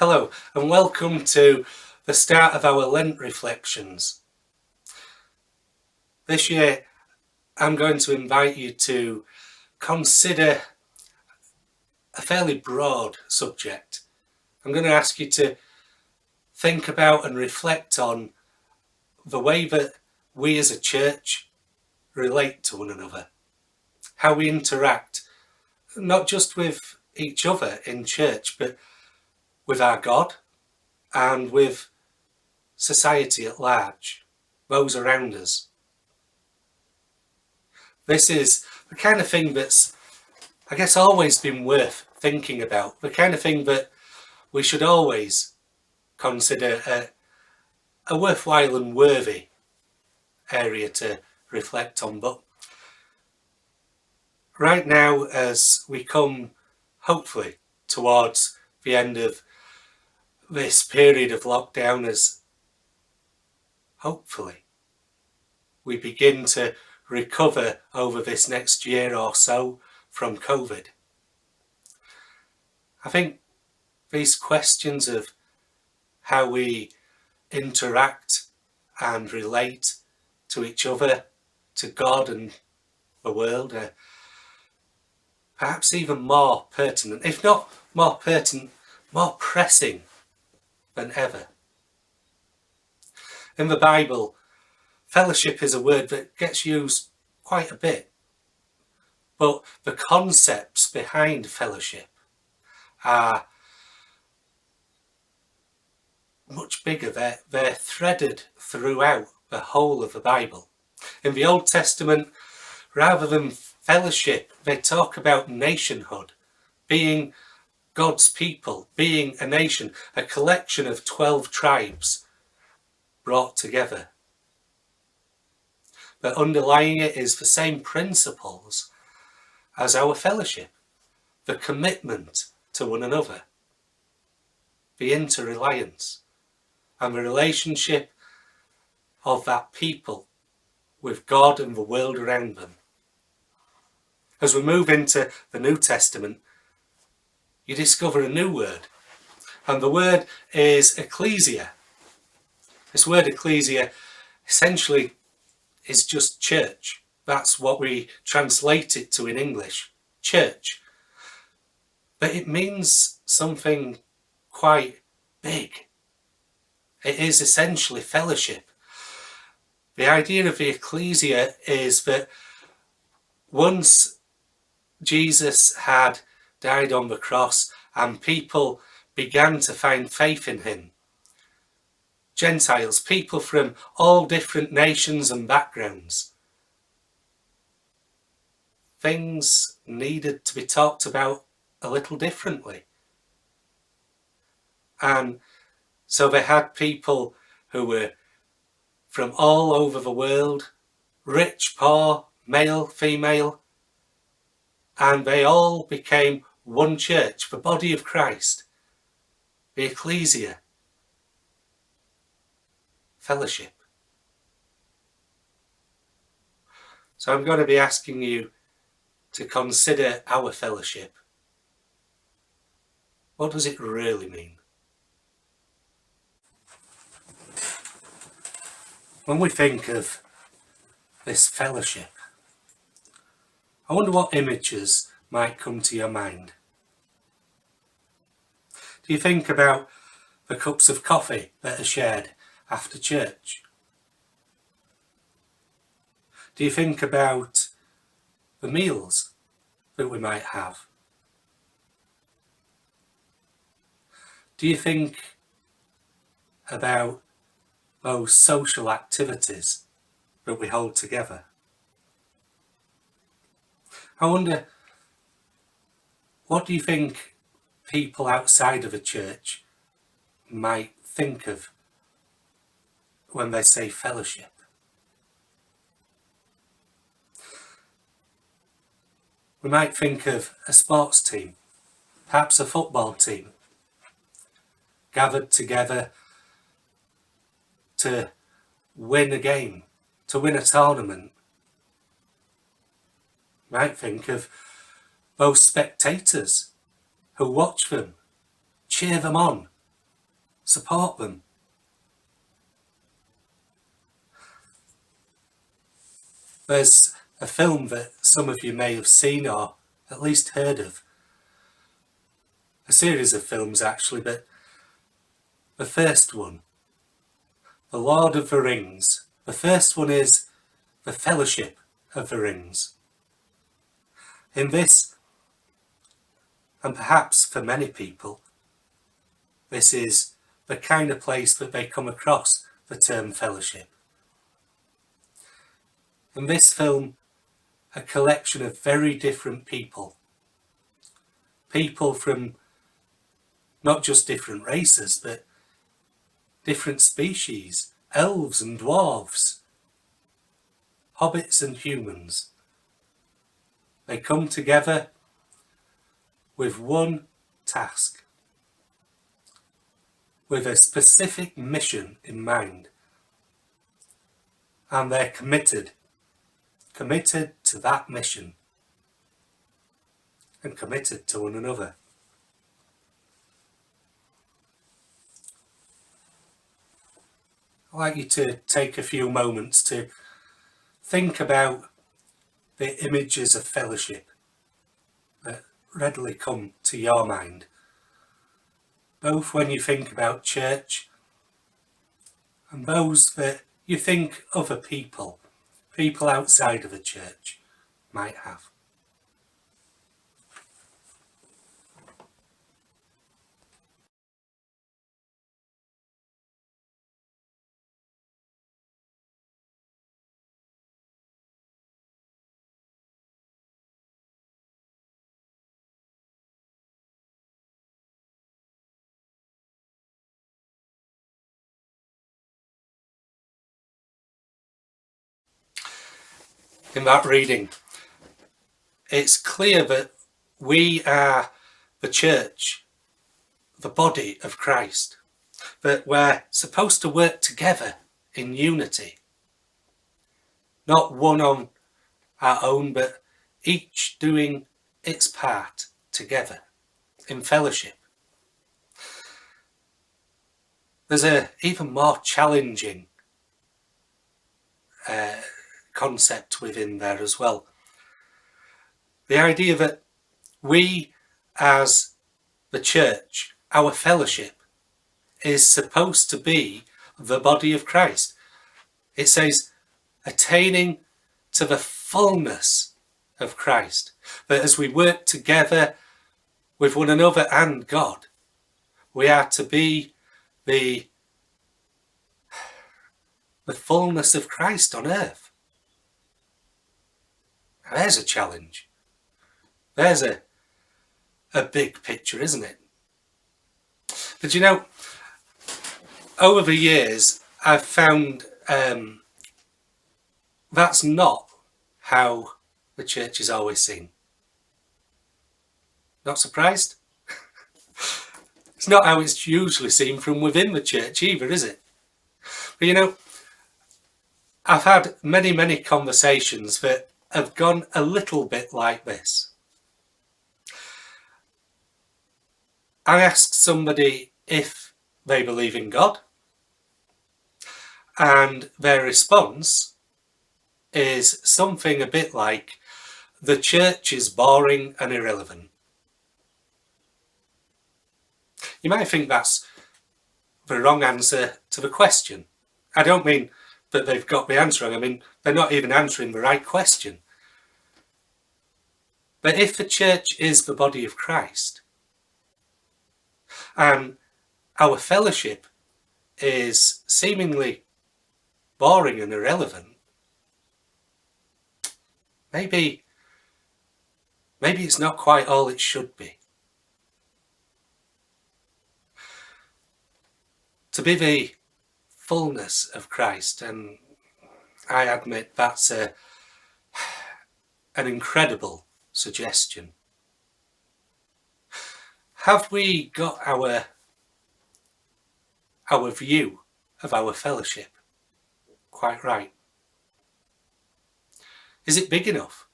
Hello and welcome to the start of our Lent Reflections. This year I'm going to invite you to consider a fairly broad subject. I'm going to ask you to think about and reflect on the way that we as a church relate to one another, how we interact, not just with each other in church, but with our God and with society at large, those around us. This is the kind of thing that's, I guess, always been worth thinking about, the kind of thing that we should always consider a worthwhile and worthy area to reflect on. But right now, as we come hopefully towards the end of this period of lockdown, as hopefully we begin to recover over this next year or so from COVID, I think these questions of how we interact and relate to each other, to God and the world, are perhaps even more pertinent, if not more pertinent, more pressing than ever. In the Bible, fellowship is a word that gets used quite a bit, but the concepts behind fellowship are much bigger. They're threaded throughout the whole of the Bible. In the Old Testament, rather than fellowship, they talk about nationhood, being God's people, being a nation, a collection of 12 tribes brought together. But underlying it is the same principles as our fellowship, the commitment to one another, the interreliance, and the relationship of that people with God and the world around them. As we move into the New Testament, you discover a new word, and the word is ecclesia. This word ecclesia essentially is just church. That's what we translate it to in English, church. But it means something quite big. It is essentially fellowship. The idea of the ecclesia is that once Jesus had died on the cross and people began to find faith in him, Gentiles, people from all different nations and backgrounds, things needed to be talked about a little differently. And so they had people who were from all over the world, rich, poor, male, female, and they all became one church, the body of Christ, the ecclesia, fellowship. So I'm going to be asking you to consider our fellowship. What does it really mean? When we think of this fellowship, I wonder what images might come to your mind. Do you think about the cups of coffee that are shared after church? Do you think about the meals that we might have? Do you think about those social activities that we hold together? I wonder, what do you think people outside of a church might think of when they say fellowship? We might think of a sports team, perhaps a football team, gathered together to win a game, to win a tournament. Might think of those spectators who watch them, cheer them on, Support them. There's a film that some of you may have seen or at least heard of. A series of films actually, but the first one, The Lord of the Rings. The first one is The Fellowship of the Rings. In this, and perhaps for many people, this is the kind of place that they come across the term fellowship. In this film, a collection of very different people. People from not just different races, but different species. Elves and dwarves. Hobbits and humans. They come together with one task, with a specific mission in mind. And they're committed to that mission, and committed to one another. I'd like you to take a few moments to think about the images of fellowship that readily come to your mind, both when you think about church and those that you think other people outside of the church might have. In that reading, it's clear that we are the church, the body of Christ, that we're supposed to work together in unity, not one on our own, but each doing its part together in fellowship. There's an even more challenging concept within there as well. The idea that we as the church, our fellowship, is supposed to be the body of Christ. It says, attaining to the fullness of Christ. That as we work together with one another and God, we are to be the fullness of Christ on earth. Now, there's a challenge. There's a big picture, isn't it? But you know, over the years, I've found that's not how the church is always seen. Not surprised? It's not how it's usually seen from within the church either, is it? But you know, I've had many conversations that have gone a little bit like this. I asked somebody if they believe in God, and their response is something a bit like, the church is boring and irrelevant. You might think that's the wrong answer to the question. I don't mean that they've got the answer wrong, I mean they're not even answering the right question. But if the church is the body of Christ, and our fellowship is seemingly boring and irrelevant, maybe it's not quite all it should be. To be the fullness of Christ, and I admit that's an incredible suggestion. Have we got our view of our fellowship quite right? Is it big enough?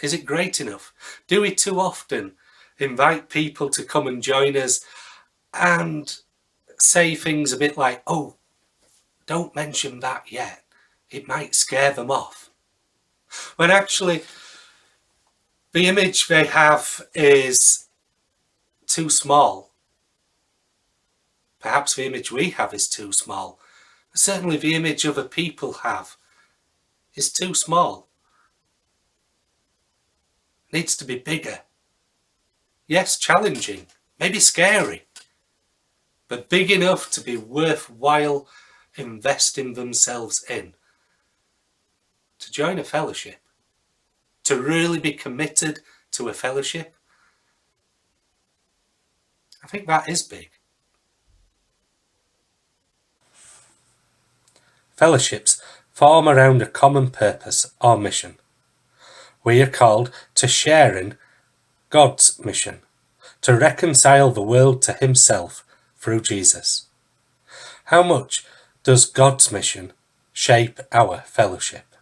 Is it great enough? Do we too often invite people to come and join us, and say things a bit like, oh, don't mention that yet, it might scare them off. When actually the image they have is too small. Perhaps the image we have is too small. Certainly the image other people have is too small. It needs to be bigger. Yes, challenging, maybe scary, but big enough to be worthwhile investing themselves in. To join a fellowship, to really be committed to a fellowship, I think that is big. Fellowships form around a common purpose or mission. We are called to share in God's mission, to reconcile the world to himself through Jesus. How much does God's mission shape our fellowship?